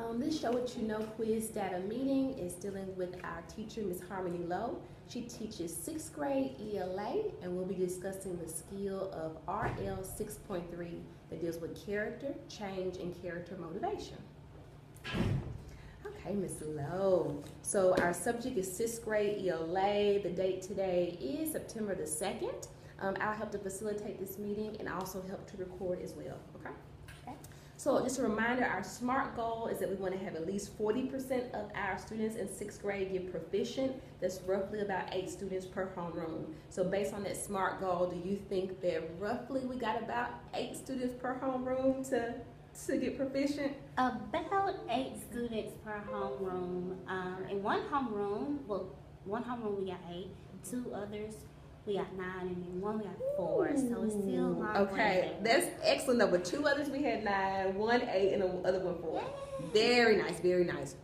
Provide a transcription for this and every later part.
This Show What You Know quiz data meeting is dealing with our teacher, Ms. Harmony Lowe. She teaches 6th grade ELA, and we'll be discussing the skill of RL 6.3 that deals with character, change, and character motivation. Okay, Ms. Lowe. So our subject is 6th grade ELA. The date today is September the 2nd. I'll help to facilitate this meeting and also help to record as well, okay? So just a reminder, our SMART goal is that we want to have at least 40% of our students in 6th grade get proficient. That's roughly about 8 students per homeroom. So based on that SMART goal, do you think that roughly we got about 8 students per homeroom to get proficient? About 8 students per homeroom. In one homeroom we got 8, 2 others we got 9, and then 1 we got 4. So it's still a long okay, that's excellent. With 2 others we had 9, 1 8, and the other one 4. Very nice, very nice.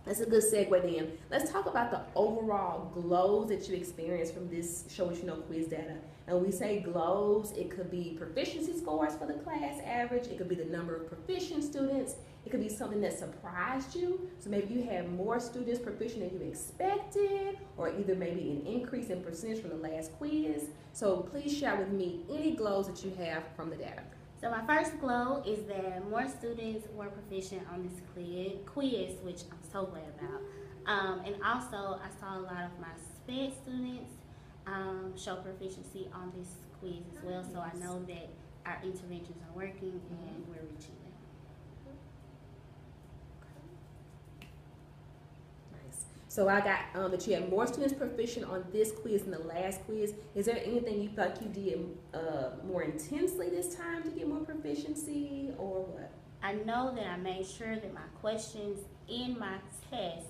That's a good segue then. Let's talk about the overall glows that you experienced from this Show What You Know quiz data. And when we say glows, it could be proficiency scores for the class average. It could be the number of proficient students. It could be something that surprised you. So maybe you had more students proficient than you expected, or either maybe an increase in percentage from the last quiz. So please share with me any glows that you have from the data. So my first glow is that more students were proficient on this quiz, which I'm so glad about. And also, I saw a lot of my SPED students show proficiency on this quiz as well. So I know that our interventions are working and we're reaching them. Nice. So I got that you had more students proficient on this quiz than the last quiz. Is there anything you thought you did more intensely this time to get more proficiency, or what? I know that I made sure that my questions in my test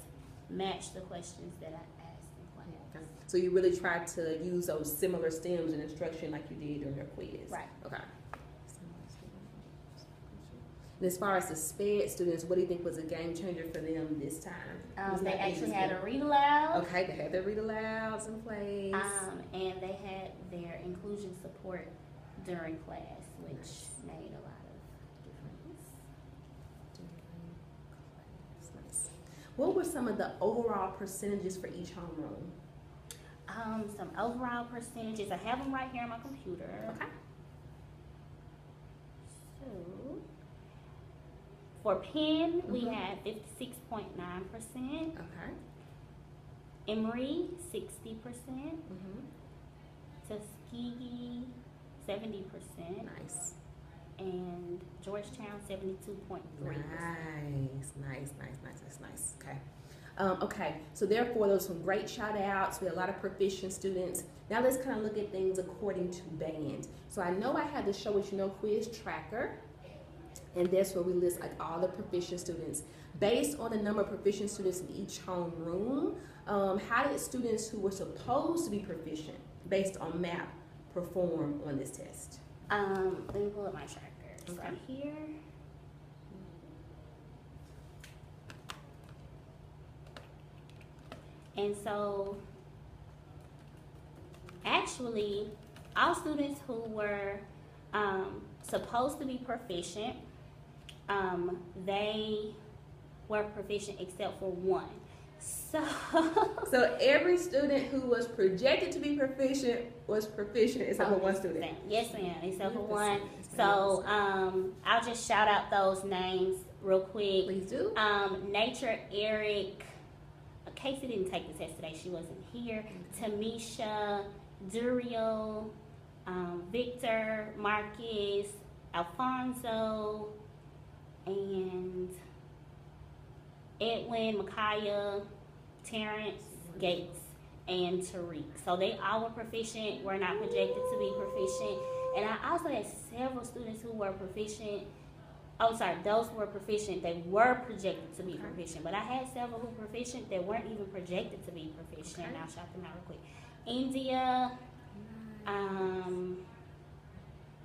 matched the questions that I asked in class. Okay. So you really tried to use those similar stems in instruction like you did during your quiz? Right. Okay. And as far as the SPED students, what do you think was a game changer for them this time? They actually had a read aloud. Okay, they had their read alouds in place. And they had their inclusion support during class, which made a lot of difference. Nice. What were some of the overall percentages for each homeroom? Some overall percentages. I have them right here on my computer. Okay. So for Penn, we had 56.9%. Okay. Emory, 60%. Mm-hmm. Tuskegee, 70%. Nice. And Georgetown, 72.3%. Nice. Okay. Okay, so therefore those some great shout outs. We had a lot of proficient students. Now let's kind of look at things according to band. So I know I had the Show What You Know quiz tracker, and that's where we list like all the proficient students. Based on the number of proficient students in each homeroom, how did students who were supposed to be proficient based on MAP perform on this test? Let me pull up my tracker. Okay. Right here. And so, actually, all students who were supposed to be proficient, they were proficient except for 1. So every student who was projected to be proficient was proficient except for 1 student. Yes, ma'am, except for 1. So I'll just shout out those names real quick. Please do. Nature, Eric. Casey didn't take the test today. She wasn't here. Tamisha, Durio, Victor, Marcus, Alfonso, and Edwin, Micaiah, Terrence, Gates, and Tariq. So they all were proficient, were not projected to be proficient. And I also had several students who were proficient. Oh, sorry, those who were proficient, they were projected to be proficient. But I had several who were proficient that weren't even projected to be proficient. And I'll shout them out real quick. India,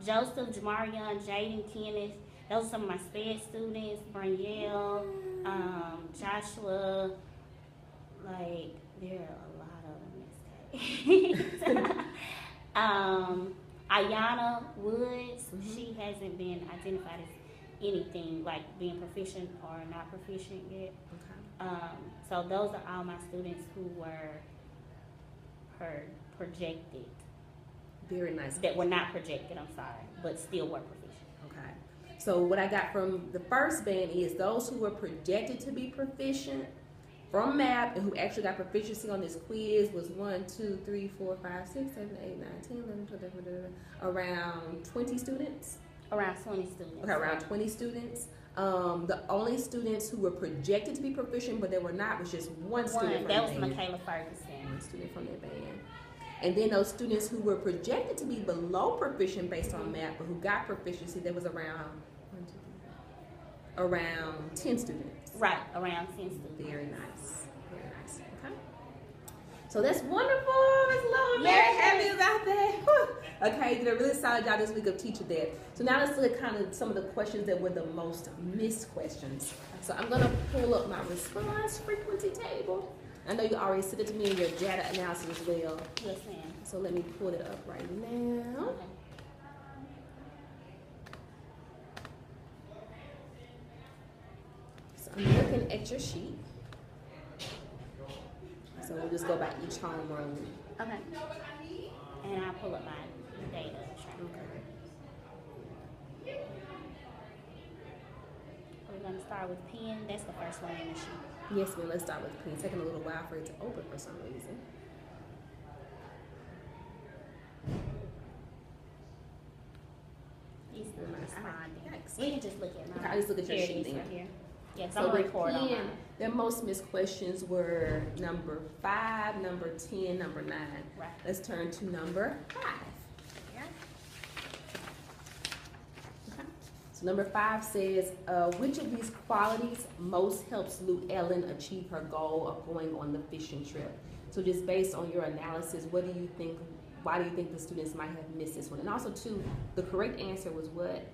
Joseph, Jamarion, Jaden, Kenneth. Those are some of my SPED students. Branielle, Joshua. Like, there are a lot of them mistakes. Ayana Woods, she hasn't been identified as anything like being proficient or not proficient yet. Okay. So those are all my students who were projected, Very nice. that were not projected, I'm sorry, but still were proficient. Okay. So what I got from the first band is those who were projected to be proficient from math and who actually got proficiency on this quiz was 1, 2, 3, 4, 5, 6, 7, 8, 9, 10, 11, 12, 13, around 20 students. Around 20 students. Okay, around 20 students. The only students who were projected to be proficient but they were not was just one student from that the was band. Michaela Ferguson. One student from that band. And then those students who were projected to be below proficient based on math but who got proficiency, there was around 10 students. Right, around 10 students. Very nice. Very nice. Okay. So that's wonderful, Ms. Lowe. I'm very Yes. happy about that. Whew. Okay, you did a really solid job this week of teacher that. So now let's look at kind of some of the questions that were the most missed questions. So I'm gonna pull up my response frequency table. I know you already sent it to me in your data analysis as well. Yes, ma'am. So let me pull it up right now. Okay. So I'm looking at your sheet. So we'll just go by each homeroom. Okay. And I'll pull up my data. Okay. We're going to start with pen. That's the first one in the sheet. Yes, ma'am. Let's start with P. It's taking a little while for it to open for some reason. He's still responding. Yikes. We can just look at mine. Okay, I'll just look at your Here it sheet is then. right here. Yes, So I'm going to with record on P, mine. the most missed questions were number 5, number 10, number 9. Right. Let's turn to number 5. Okay. So number 5 says, which of these qualities most helps Luke Ellen achieve her goal of going on the fishing trip? So just based on your analysis, what do you think, why do you think the students might have missed this one? And also too, the correct answer was what?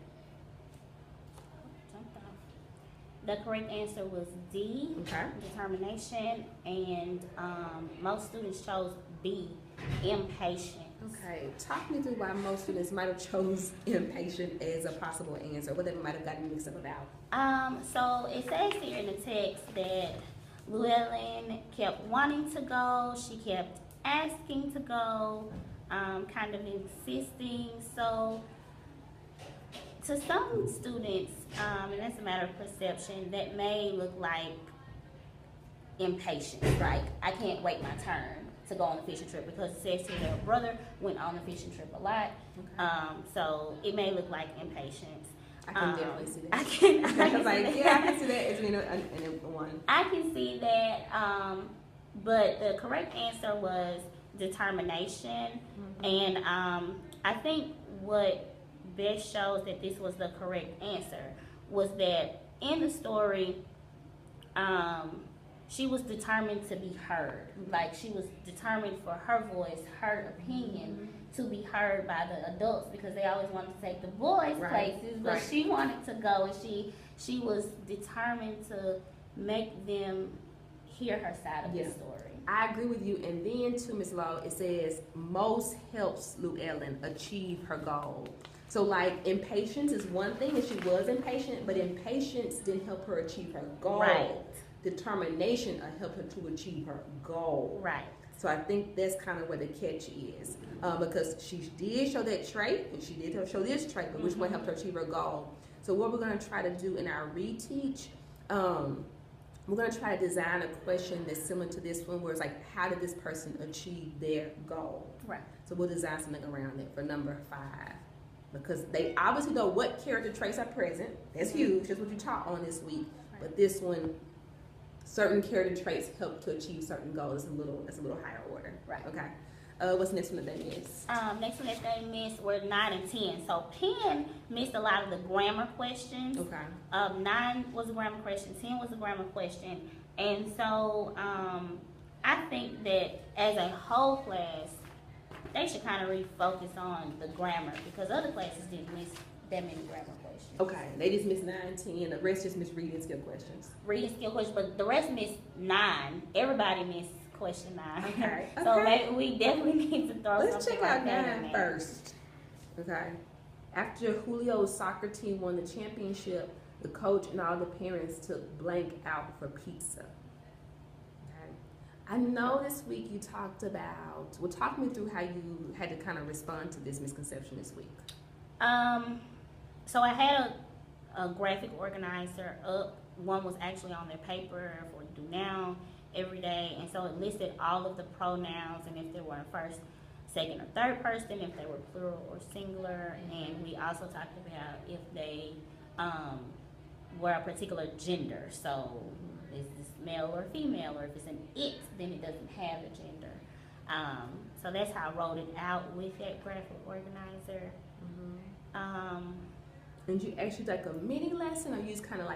Jumped off. The correct answer was D, Okay. determination, and most students chose B, impatient. Okay, talk me through why most students might have chose impatient as a possible answer, what they might have gotten mixed up about. So it says here in the text that Llewellyn kept wanting to go, she kept asking to go, kind of insisting. So to some students, and that's a matter of perception, that may look like impatience, like I can't wait my turn to go on the fishing trip, because it says here that her brother went on the fishing trip a lot. Okay. So it may look like impatience. I can definitely see that. I can like, see yeah, I that. can see that as being a one. I can see that, but the correct answer was determination. And I think what best shows that this was the correct answer was that in the story, she was determined to be heard. Like, she was determined for her voice, her opinion to be heard by the adults, because they always wanted to take the boys' places, but she wanted to go, and she was determined to make them hear her side of the story. I agree with you. And then to Ms. Law, it says most helps Llewellyn achieve her goal. So like impatience is one thing, and she was impatient, but impatience didn't help her achieve her goal. Right. Determination helped her to achieve her goal. Right. So I think that's kind of where the catch is, because she did show that trait, and she did show this trait, but which one helped her achieve her goal? So what we're going to try to do in our reteach, we're going to try to design a question that's similar to this one, where it's like, how did this person achieve their goal? Right. So we'll design something around it for number 5, because they obviously know what character traits are present. That's huge. That's what you taught on this week. Right. But this one, certain character traits help to achieve certain goals. It's a little higher order. Right. Okay. What's the next one that they missed? Next one that they missed were 9 and 10. So Penn missed a lot of the grammar questions. Okay. 9 was a grammar question, 10 was a grammar question. And so I think that as a whole class, they should kind of refocus on the grammar, because other classes didn't miss that many grammar questions. Okay. They just missed 9 and 10. The rest just missed reading skill questions. Reading skill questions, but the rest missed 9. Everybody missed question 9. Okay. So maybe we definitely need to throw Let's something check out like that in 9 there. first. Okay. After Julio's soccer team won the championship, the coach and all the parents took blank out for pizza. Okay. I know this week you talked about, well, talk me through how you had to kind of respond to this misconception this week. So I had a graphic organizer up. One was actually on their paper for Do Now every day, and so it listed all of the pronouns and if they were first, second, or third person, if they were plural or singular, and we also talked about if they were a particular gender. So is this male or female, or if it's an it, then it doesn't have a gender. So that's how I wrote it out with that graphic organizer. And you actually like a mini lesson, or you just kind of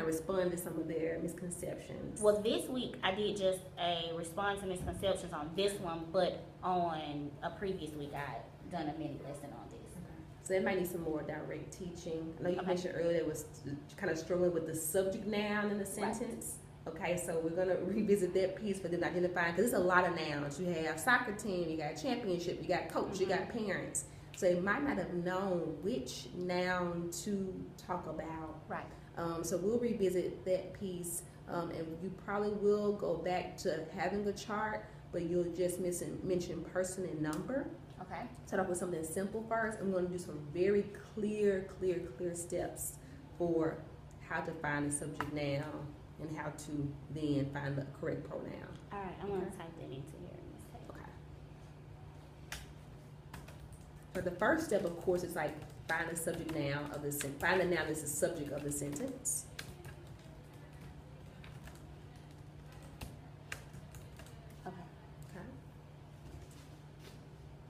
respond to some of their misconceptions? Well, this week I did just a response to misconceptions on this one, but on a previous week I done a mini lesson on this. So they might need some more direct teaching. I know you mentioned earlier it was kind of struggling with the subject noun in the sentence. Right. Okay, so we're going to revisit that piece for them to identify, because there's a lot of nouns. You have soccer team, you got championship, you got coach, you got parents. So they might not have known which noun to talk about. Right. So we'll revisit that piece, and you probably will go back to having a chart, but you'll just mention person and number. Okay. Start off with something simple first. I'm going to do some very clear steps for how to find the subject noun and how to then find the correct pronoun. All right, I'm going to type that into here. Okay. So the first step, of course, is like find the subject noun of the sentence. Find the noun that's the subject of the sentence. Okay.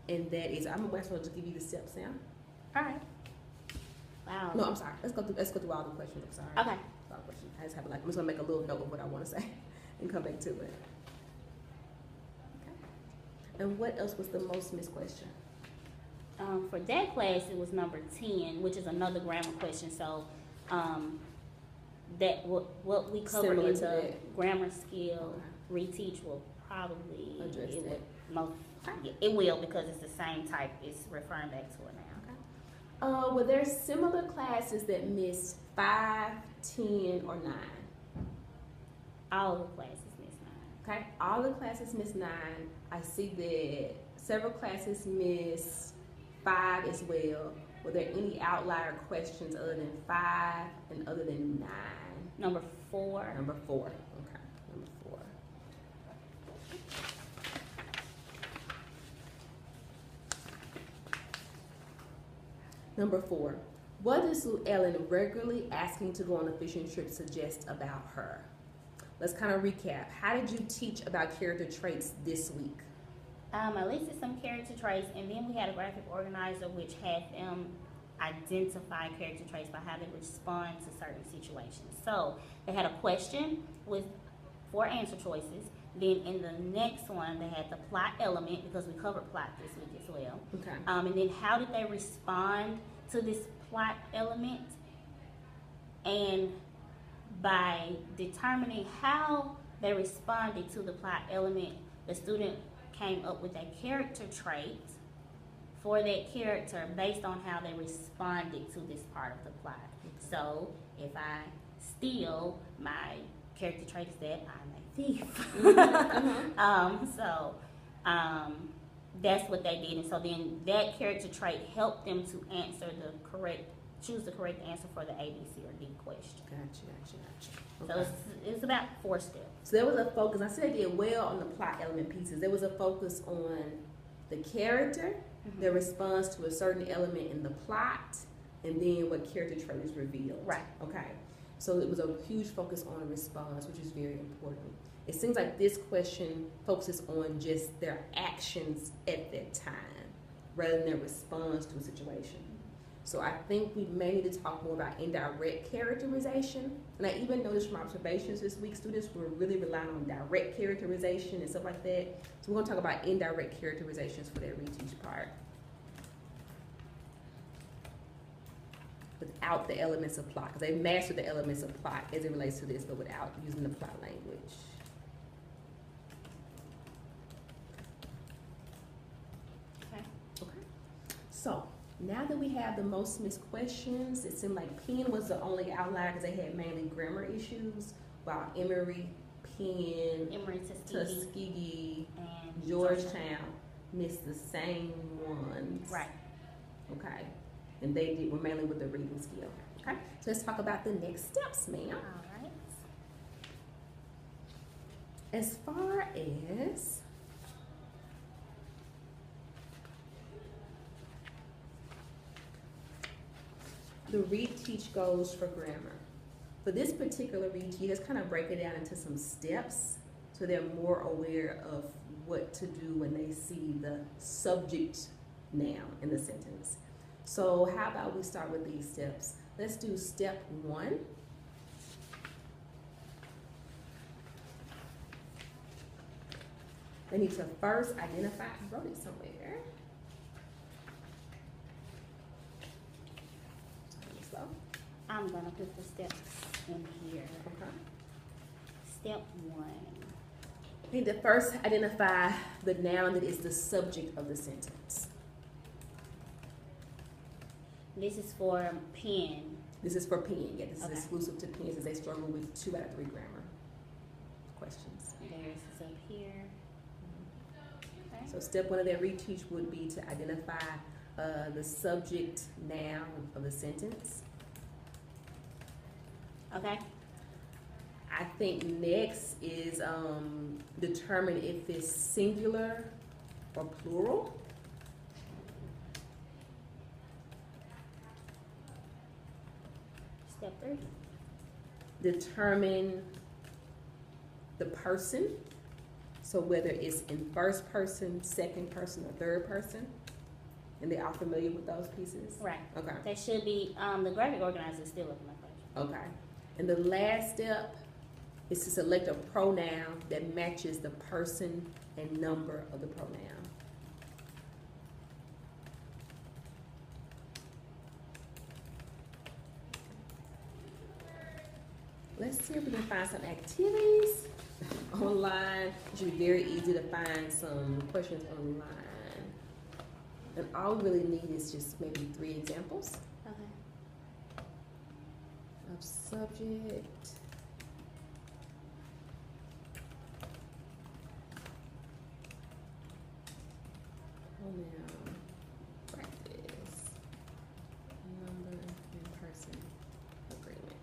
And that is, I'm going to give you the steps now. All right. Wow. No, I'm sorry. Let's go through all the questions. I'm sorry. Okay. All the questions. I just have I'm just gonna make a little note of what I want to say, and come back to it. Okay. And what else was the most missed question? For that class, it was number 10, which is another grammar question. So, that what we covered Similar in to the that. Grammar skill reteach will probably Address it that. would it will, because it's the same type. It's referring back to it now. Were there similar classes that missed 5, 10, or 9? All the classes missed 9. Okay, all the classes missed 9. I see that several classes missed 5 as well. Were there any outlier questions other than 5 and other than 9? Number 4. Number 4. Okay, number 4. Number 4. What does Sue Ellen regularly asking to go on a fishing trip suggest about her? Let's kind of recap. How did you teach about character traits this week? I listed some character traits, and then we had a graphic organizer which had them identify character traits by how they respond to certain situations. So they had a question with 4 answer choices. Then in the next one, they had the plot element, because we covered plot this week as well. Okay. And then how did they respond to this plot element? And by determining how they responded to the plot element, the student came up with a character trait for that character based on how they responded to this part of the plot. So if I steal, my character trait is that I'm a thief. That's what they did. And so then that character trait helped them to choose the correct answer for the A, B, C, or D question. Gotcha. So it's about 4 steps. So there was a focus. I said they did well on the plot element pieces. There was a focus on the character, their response to a certain element in the plot, and then what character trait is revealed. Right. Okay. So it was a huge focus on response, which is very important. It seems like this question focuses on just their actions at that time, rather than their response to a situation. So I think we may need to talk more about indirect characterization. And I even noticed from observations this week, students were really relying on direct characterization and stuff like that. So we're going to talk about indirect characterizations for that reteach part, without the elements of plot, because they mastered the elements of plot as it relates to this, but without using the plot language. Okay. So Now that we have the most missed questions, it seemed like Penn was the only outlier because they had mainly grammar issues, while Emory, Penn, Emory, Tuskegee, and Georgetown missed the same ones. Right. Okay. And they were mainly with the reading skill. Okay. So let's talk about the next steps, ma'am. All right. As far as the read teach goals for grammar. For this particular read teach, let's kind of break it down into some steps so they're more aware of what to do when they see the subject noun in the sentence. So how about we start with these steps? Let's do step 1. They need to first identify, I wrote it somewhere. Slow. I'm gonna put the steps in here. Okay. Step 1. We need to first identify the noun that is the subject of the sentence. This is for Penn. This is for Penn. Yeah, this Okay. is exclusive to Penn since they struggle with 2 out of 3 grammar questions. There's is up here. Okay. So step 1 of that reteach would be to identify the subject noun of the sentence. Okay. I think next is determine if it's singular or plural. Step 3. Determine the person. So whether it's in first person, second person, or third person. And they are familiar with those pieces? Right. Okay. That should be, the graphic organizer is still looking like that. Okay. And the last step is to select a pronoun that matches the person and number of the pronoun. Let's see if we can find some activities online. It should be very easy to find some questions online. And all we really need is just maybe 3 examples Okay. of subject. Pronoun, practice, number, and person agreement.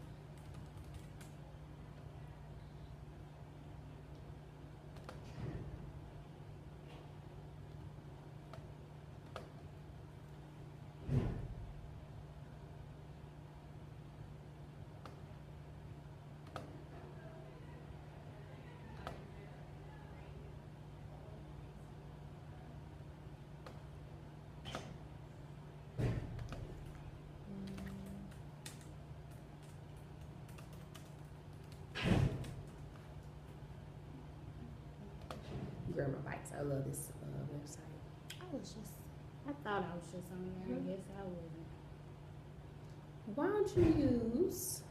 Grammar Bites. I love this website. I thought I was just on there. I guess I wasn't. Why don't you use,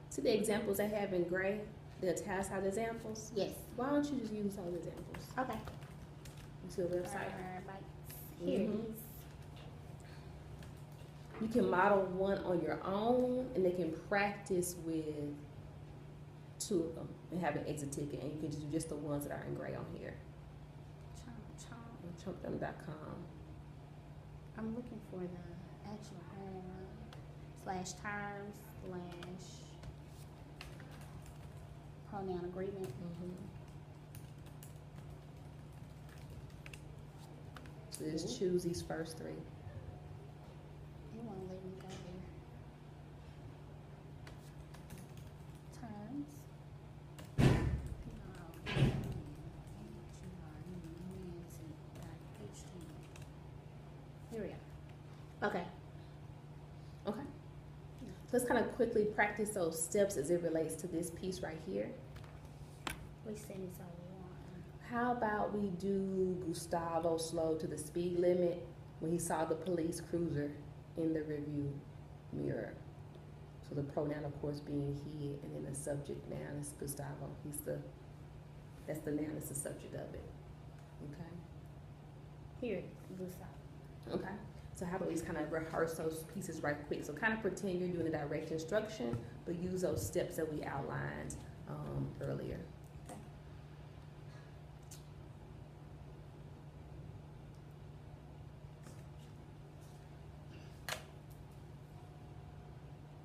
see the examples I have in gray, the italicized examples? Yes. Why don't you just use those examples Okay. to the website? Here it Mhm. is. You can model one on your own, and they can practice with 2 of them and have an exit ticket, and you can just do just the ones that are in gray on here. Chomp, chomp. Chumpdom.com. I'm looking for the actual /terms / pronoun agreement. So just choose these first 3. It won't let me go there. Terms. Here we go. Okay. Okay. Let's kind of quickly practice those steps as it relates to this piece right here. We send this over one. How about we do Gustavo slowed to the speed limit when he saw the police cruiser in the review mirror. So the pronoun, of course, being he, and then the subject noun is Gustavo. That's the noun, that's the subject of it. Okay. Here, Gustavo. Okay. So how about we just kind of rehearse those pieces right quick? So kind of pretend you're doing a direct instruction, but use those steps that we outlined earlier.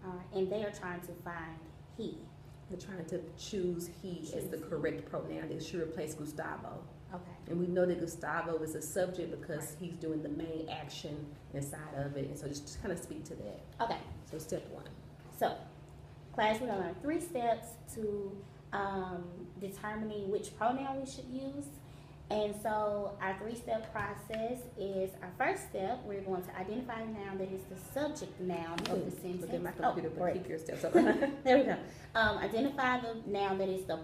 All right, and they are trying to find he. They're trying to choose he as the correct pronoun that should replace Gustavo. Okay. And we know that Gustavo is a subject because he's doing the main action inside of it. And so just kind of speak to that. Okay. So step one. So, class, we're going to learn 3 steps to determining which pronoun we should use. And so our 3-step process is our first step. We're going to identify a noun that is the subject noun of the sentence. Look at my computer, but keep your steps up. There we go. Identify the noun that is the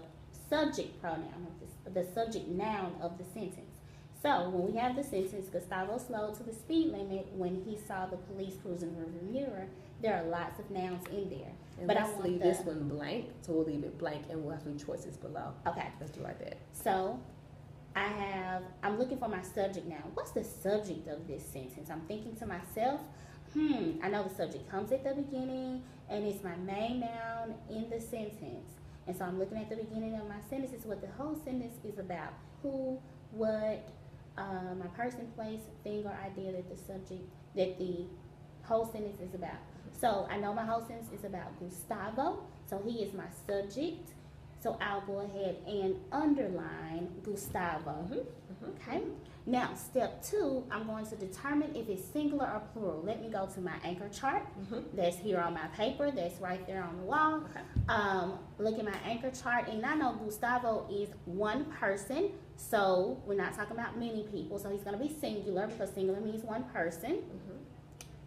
subject pronoun of the subject noun of the sentence. So when we have the sentence, Gustavo slowed to the speed limit when he saw the police cruising in the rearview mirror. There are lots of nouns in there. And but let's leave this one blank, so we'll leave it blank and we'll have some choices below. Okay. Let's do like that. So I'm looking for my subject now. What's the subject of this sentence? I'm thinking to myself, I know the subject comes at the beginning and it's my main noun in the sentence. And so I'm looking at the beginning of my sentence. It's what the whole sentence is about. Who, what, my person, place, thing, or idea that the whole sentence is about. So I know my whole sentence is about Gustavo. So he is my subject. So I'll go ahead and underline Gustavo. Okay. Now, step 2, I'm going to determine if it's singular or plural. Let me go to my anchor chart. That's here on my paper. That's right there on the wall. Okay. Look at my anchor chart, and I know Gustavo is one person. So we're not talking about many people. So he's going to be singular because singular means one person.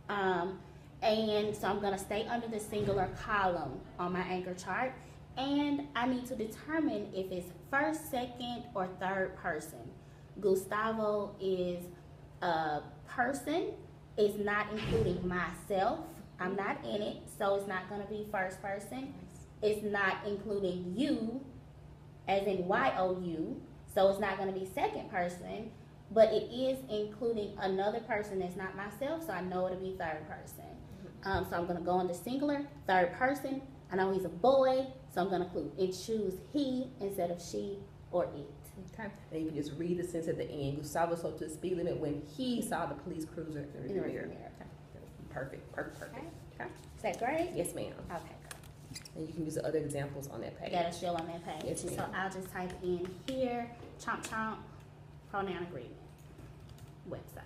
And so I'm going to stay under the singular column on my anchor chart. And I need to determine if it's first, second, or third person. Gustavo is a person. It's not including myself. I'm not in it, so it's not going to be first person. It's not including you, as in Y-O-U, so it's not going to be second person. But it is including another person that's not myself, so I know it'll be third person. So I'm going to go into singular, third person. I know he's a boy, so I'm going to choose he instead of she or it. Okay. And you can just read the sentence at the end. Gustavo slowed to the speed limit when he saw the police cruiser in the rear. Okay. Perfect. Okay. Is that great? Yes, ma'am. Okay. And you can use the other examples on that page. That'll show on that page. Yes, ma'am. So I'll just type in here, chomp chomp, pronoun agreement, website.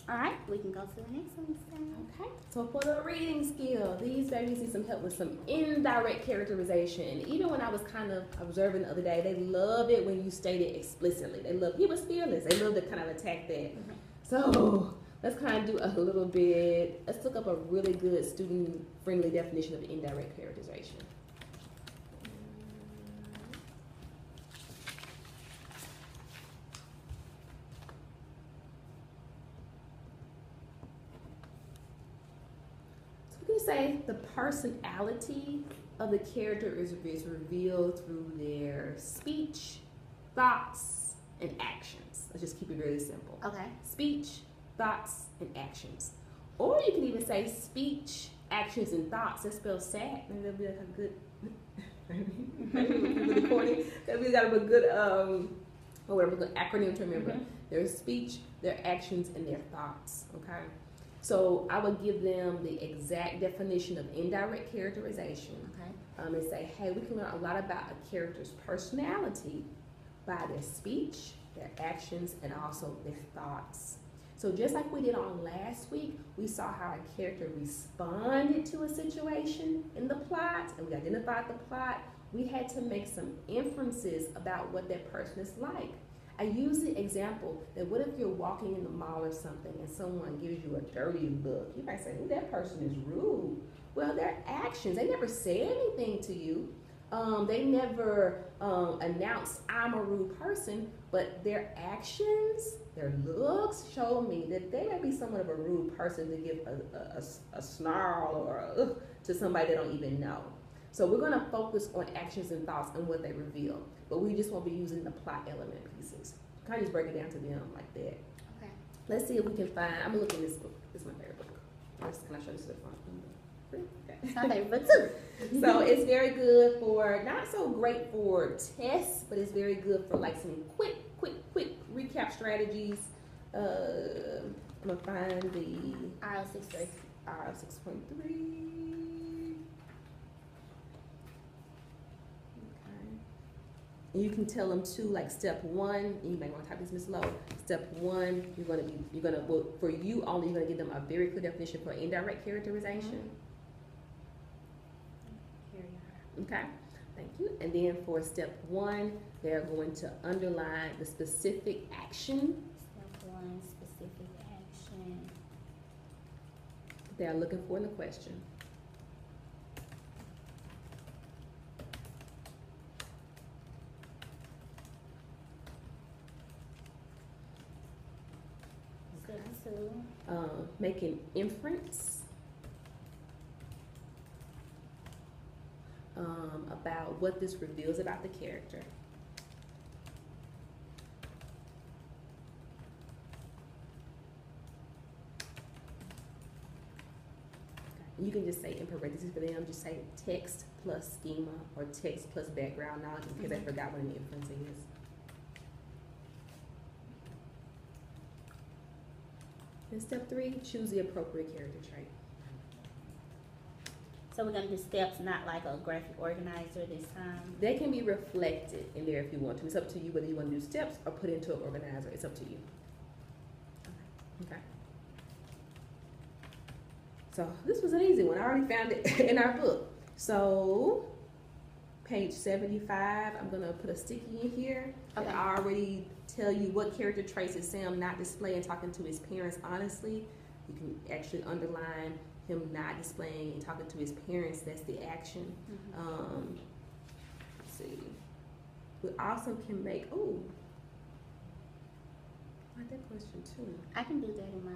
All right, we can go to the next one. Okay. So for the reading skill, these babies need some help with some indirect characterization. Even when I was kind of observing the other day, they love it when you state it explicitly. They love, he was fearless. They love to kind of attack that. So let's kind of do a little bit. Let's look up a really good student-friendly definition of indirect characterization. Say the personality of the character is revealed through their speech, thoughts, and actions. Let's just keep it really simple. Okay. Speech, thoughts, and actions. Or you can even say speech, actions, and thoughts. That spells sad. Maybe that'll be like a good, maybe really corny. That we got a good, or whatever, good acronym to remember. Their speech, their actions, and their thoughts. Okay. So I would give them the exact definition of indirect characterization. Okay. And say, hey, we can learn a lot about a character's personality by their speech, their actions, and also their thoughts. So just like we did on last week, we saw how a character responded to a situation in the plot, and we identified the plot. We had to make some inferences about what that person is like. I use the example that what if you're walking in the mall or something and someone gives you a dirty look? You might say, oh, that person is rude. Well, their actions, they never said anything to you. They never announced, I'm a rude person, but their actions, their looks show me that they may be somewhat of a rude person to give a snarl or a ugh to somebody they don't even know. So we're gonna focus on actions and thoughts and what they reveal, but we just won't be using the plot element pieces. Kind of just break it down to them like that. Okay. Let's see if we can find. I'm gonna look in this book. This is my favorite book. Can I show this to the front? It's my favorite too. So it's very good for, not so great for tests, but it's very good for like some quick recap strategies. I'm gonna find the IELTS 6.3. IELTS 6.3. And you can tell them too, like step 1, and you may want to type this, Miss Lowe. Step 1, well, for you only, you're gonna give them a very clear definition for indirect characterization. Here you Okay, thank you. And then for step 1, they're going to underline the specific action Step 1, specific action. they're looking for in the question. Step 2. Make an inference about what this reveals about the character. You can just say in parentheses for them, just say text plus schema or text plus background knowledge in case I forgot what an inference is. And step 3, choose the appropriate character trait. So we're gonna do steps, not like a graphic organizer this time. They can be reflected in there if you want to. It's up to you whether you want to do steps or put into an organizer. It's up to you. Okay. So this was an easy one. I already found it in our book. So page 75, I'm gonna put a sticky in here. Okay. I already tell you what character traits is Sam not displaying talking to his parents honestly. You can actually underline him not displaying and talking to his parents. That's the action. Let's see. We also can make, I like that question too. I can do that in my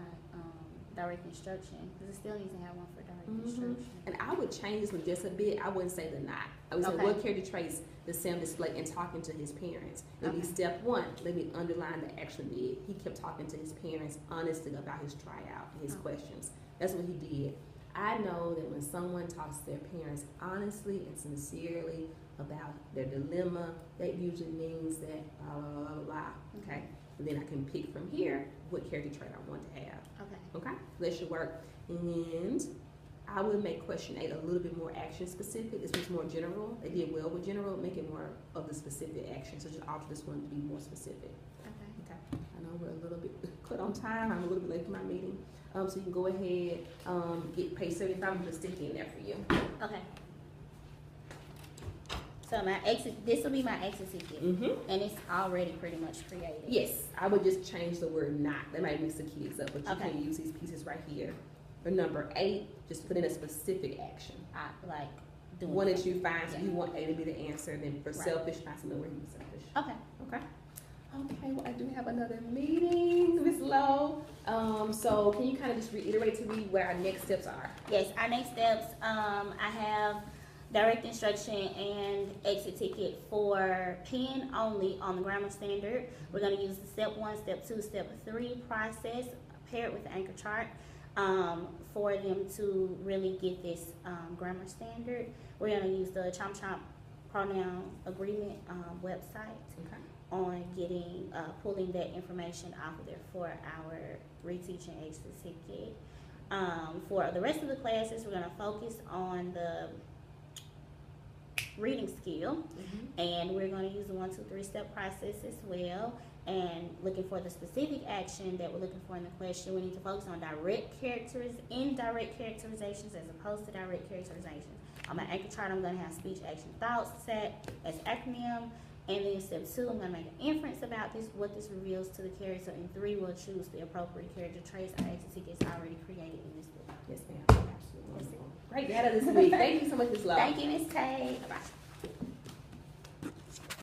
direct instruction because it still needs to have one for direct instruction. And I would change this one just a bit. I wouldn't say the not. I would say Okay. what character traits does Sam display in talking to his parents? It'd be Okay. step 1. Let me underline the action did. He kept talking to his parents honestly about his tryout and his questions. That's what he did. I know that when someone talks to their parents honestly and sincerely about their dilemma, that usually means that blah, blah, blah, blah, blah. Okay? And then I can pick from here what character trait I want to have. Okay. Okay? That should work. And I would make question 8 a little bit more action specific. This was more general. They did well with general. Make it more of the specific action. So just alter this one to be more specific. Okay. Okay. I know we're a little bit cut on time. I'm a little bit late for my meeting. So you can go ahead, get page 75. I'm gonna stick in there for you. Okay. So my exit, this will be my exit ticket, and it's already pretty much created. Yes, I would just change the word not. That might mix the kids up, but you Okay. can use these pieces right here. For number 8, just put in a specific action. I like doing One that something. you find, so Yeah. you want A to be the answer. Then for Right. selfish, find something where you selfish. Okay. Okay. Okay, well, I do have another meeting, Ms. Lowe. So can you kind of just reiterate to me where our next steps are? Yes, our next steps, I have direct instruction and exit ticket for pen only on the grammar standard. We're gonna use the step 1, step 2, step 3 process paired with the anchor chart for them to really get this grammar standard. We're gonna use the Chomp Chomp pronoun agreement website Okay. on getting pulling that information off of there for our reteaching exit ticket. For the rest of the classes, we're going to focus on the reading skill, and we're going to use the 1, 2, 3 step process as well, and looking for the specific action that we're looking for in the question. We need to focus on indirect characterizations as opposed to direct characterizations. On my anchor chart, I'm going to have speech, action, thoughts set as acronym. And then step 2, I'm going to make an inference about what this reveals to the character. And 3, we'll choose the appropriate character traits. Our exit ticket is already created in this book. Yes, ma'am. Absolutely. Great data this week. Thank you so much, Ms. Lowe. Thank you, Ms. Tate. Bye.